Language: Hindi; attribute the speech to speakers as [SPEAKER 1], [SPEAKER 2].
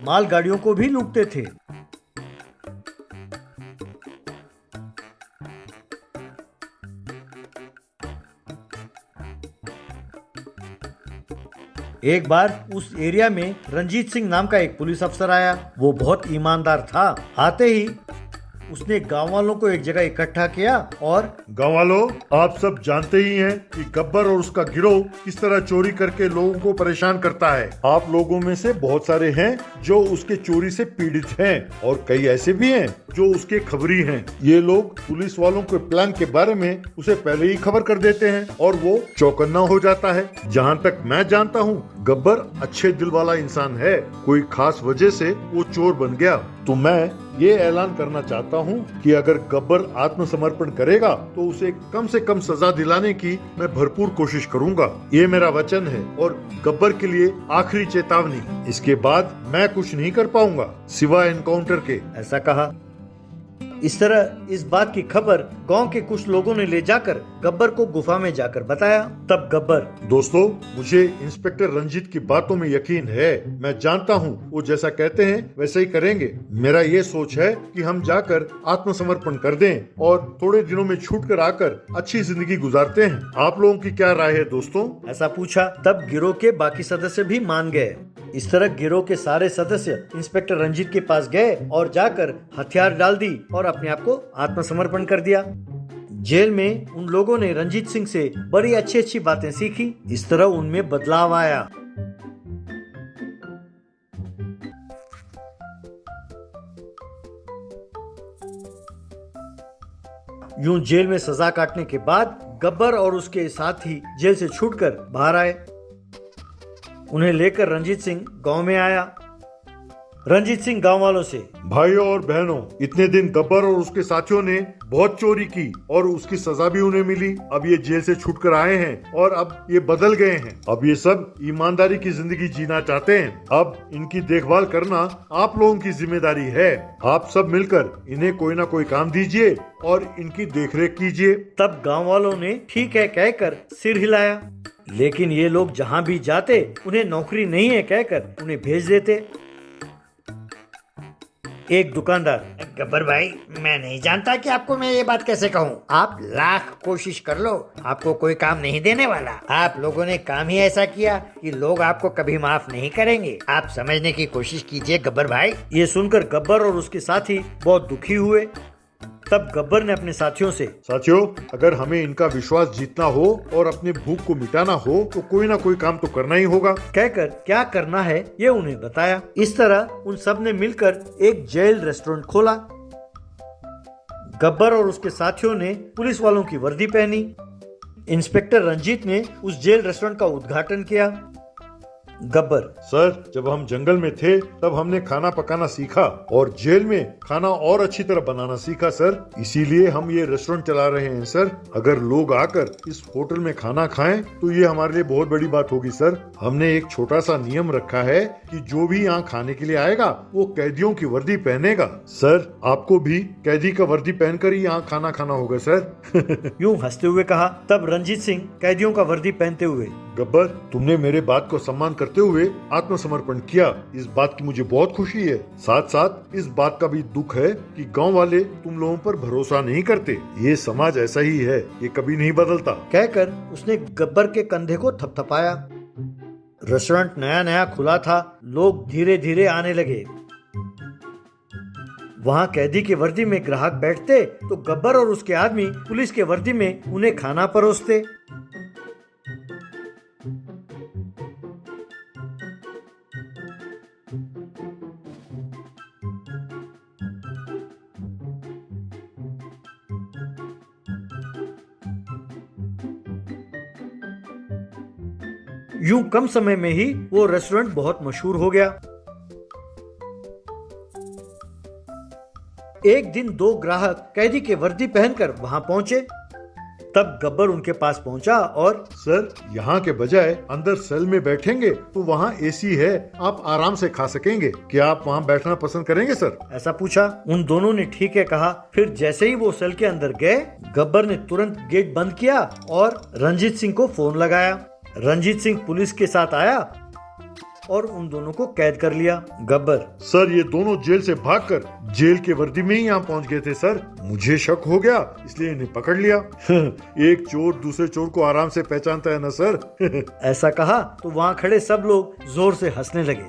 [SPEAKER 1] मालगाड़ियों को भी लूटते थे। एक बार उस एरिया में रंजीत सिंह नाम का एक पुलिस अफसर आया। वो बहुत ईमानदार था। आते ही उसने गांव वालों को एक जगह इकट्ठा किया और
[SPEAKER 2] गाँव वालों, आप सब जानते ही हैं कि गब्बर और उसका गिरोह किस तरह चोरी करके लोगों को परेशान करता है। आप लोगों में से बहुत सारे हैं जो उसके चोरी से पीड़ित हैं और कई ऐसे भी हैं जो उसके खबरी हैं। ये लोग पुलिस वालों के प्लान के बारे में उसे पहले ही खबर कर देते हैं और वो चौकन्ना हो जाता है। जहाँ तक मैं जानता हूँ, गब्बर अच्छे दिल वाला इंसान है। कोई खास वजह से वो चोर बन गया, तो मैं ये ऐलान करना चाहता हूँ कि अगर गब्बर आत्मसमर्पण करेगा तो उसे कम से कम सजा दिलाने की मैं भरपूर कोशिश करूँगा। ये मेरा वचन है और गब्बर के लिए आखिरी चेतावनी। इसके बाद मैं कुछ नहीं कर पाऊंगा सिवाय एनकाउंटर के।
[SPEAKER 1] ऐसा कहा। इस तरह इस बात की खबर गांव के कुछ लोगों ने ले जाकर गब्बर को गुफा में जाकर बताया। तब गब्बर,
[SPEAKER 2] दोस्तों, मुझे इंस्पेक्टर रंजीत की बातों में यकीन है। मैं जानता हूँ वो जैसा कहते हैं वैसे ही करेंगे। मेरा ये सोच है कि हम जाकर आत्मसमर्पण कर दें और थोड़े दिनों में छूट कर आकर अच्छी जिंदगी गुजारते हैं। आप लोगों की क्या राय है दोस्तों?
[SPEAKER 1] ऐसा पूछा। तब गिरोह के बाकी सदस्य भी मान गए। इस तरह गिरोह के सारे सदस्य इंस्पेक्टर रंजीत के पास गए और जाकर हथियार डाल दी और अपने आप को आत्मसमर्पण कर दिया। जेल में उन लोगों ने रंजीत सिंह से बड़ी अच्छी अच्छी बातें सीखी। इस तरह उनमें बदलाव आया। यूं जेल में सजा काटने के बाद गब्बर और उसके साथी जेल से छूटकर बाहर आए। उन्हें लेकर रंजीत सिंह गांव में आया। रंजीत सिंह गांव वालों से,
[SPEAKER 2] भाइयों और बहनों, इतने दिन गब्बर और उसके साथियों ने बहुत चोरी की और उसकी सजा भी उन्हें मिली। अब ये जेल से छूटकर आए हैं और अब ये बदल गए हैं। अब ये सब ईमानदारी की जिंदगी जीना चाहते हैं। अब इनकी देखभाल करना आप लोगों की जिम्मेदारी है। आप सब मिलकर इन्हें कोई ना कोई काम दीजिए और इनकी देखरेख कीजिए।
[SPEAKER 1] तब गांव वालों ने ठीक है कहकर सिर हिलाया। लेकिन ये लोग जहां भी जाते उन्हें नौकरी नहीं है कहकर उन्हें भेज देते। एक दुकानदार,
[SPEAKER 3] गब्बर भाई, मैं नहीं जानता कि आपको मैं ये बात कैसे कहूँ। आप लाख कोशिश कर लो, आपको कोई काम नहीं देने वाला। आप लोगों ने काम ही ऐसा किया कि लोग आपको कभी माफ नहीं करेंगे। आप समझने की कोशिश कीजिए गब्बर भाई।
[SPEAKER 1] ये सुनकर गब्बर और उसके साथी बहुत दुखी हुए। तब गब्बर ने अपने साथियों से,
[SPEAKER 2] साथियों, अगर हमें इनका विश्वास जीतना हो और अपने भूख को मिटाना हो तो कोई ना कोई काम तो करना ही होगा।
[SPEAKER 1] कहकर क्या करना है ये उन्हें बताया। इस तरह उन सब ने मिलकर एक जेल रेस्टोरेंट खोला। गब्बर और उसके साथियों ने पुलिस वालों की वर्दी पहनी। इंस्पेक्टर रंजीत ने उस जेल रेस्टोरेंट का उद्घाटन किया। गब्बर,
[SPEAKER 2] सर, जब हम जंगल में थे तब हमने खाना पकाना सीखा और जेल में खाना और अच्छी तरह बनाना सीखा सर। इसीलिए हम ये रेस्टोरेंट चला रहे हैं सर। अगर लोग आकर इस होटल में खाना खाएं तो ये हमारे लिए बहुत बड़ी बात होगी सर। हमने एक छोटा सा नियम रखा है कि जो भी यहाँ खाने के लिए आएगा वो कैदियों की वर्दी पहनेगा। सर, आपको भी कैदी का वर्दी पहनकर ही यहाँ खाना खाना होगा सर।
[SPEAKER 1] यूं हंसते हुए कहा। तब रंजीत सिंह कैदियों का वर्दी पहनते हुए,
[SPEAKER 2] गब्बर, तुमने मेरे बात को सम्मान करते हुए आत्मसमर्पण किया। इस बात की मुझे बहुत खुशी है। साथ साथ इस बात का भी दुख है कि गांव वाले तुम लोगों पर भरोसा नहीं करते। ये समाज ऐसा ही है, ये कभी नहीं बदलता।
[SPEAKER 1] कहकर उसने गब्बर के कंधे को थपथपाया। रेस्टोरेंट नया नया खुला था। लोग धीरे धीरे आने लगे। वहाँ कैदी के वर्दी में ग्राहक बैठते तो गब्बर और उसके आदमी पुलिस के वर्दी में उन्हें खाना परोसते। यूं कम समय में ही वो रेस्टोरेंट बहुत मशहूर हो गया। एक दिन दो ग्राहक कैदी के वर्दी पहनकर वहां पहुंचे। तब गब्बर उनके पास पहुंचा और,
[SPEAKER 2] सर, यहाँ के बजाय अंदर सेल में बैठेंगे तो वहाँ एसी है, आप आराम से खा सकेंगे। क्या आप वहाँ बैठना पसंद करेंगे सर?
[SPEAKER 1] ऐसा पूछा। उन दोनों ने ठीक है कहा। फिर जैसे ही वो सेल के अंदर गए, गब्बर ने तुरंत गेट बंद किया और रंजीत सिंह को फोन लगाया। रंजीत सिंह पुलिस के साथ आया और उन दोनों को कैद कर लिया। गब्बर,
[SPEAKER 2] सर ये दोनों जेल से भागकर जेल के वर्दी में ही यहाँ पहुँच गए थे सर। मुझे शक हो गया इसलिए इन्हें पकड़ लिया। एक चोर दूसरे चोर को आराम से पहचानता है ना सर।
[SPEAKER 1] ऐसा कहा तो वहाँ खड़े सब लोग जोर से हंसने लगे।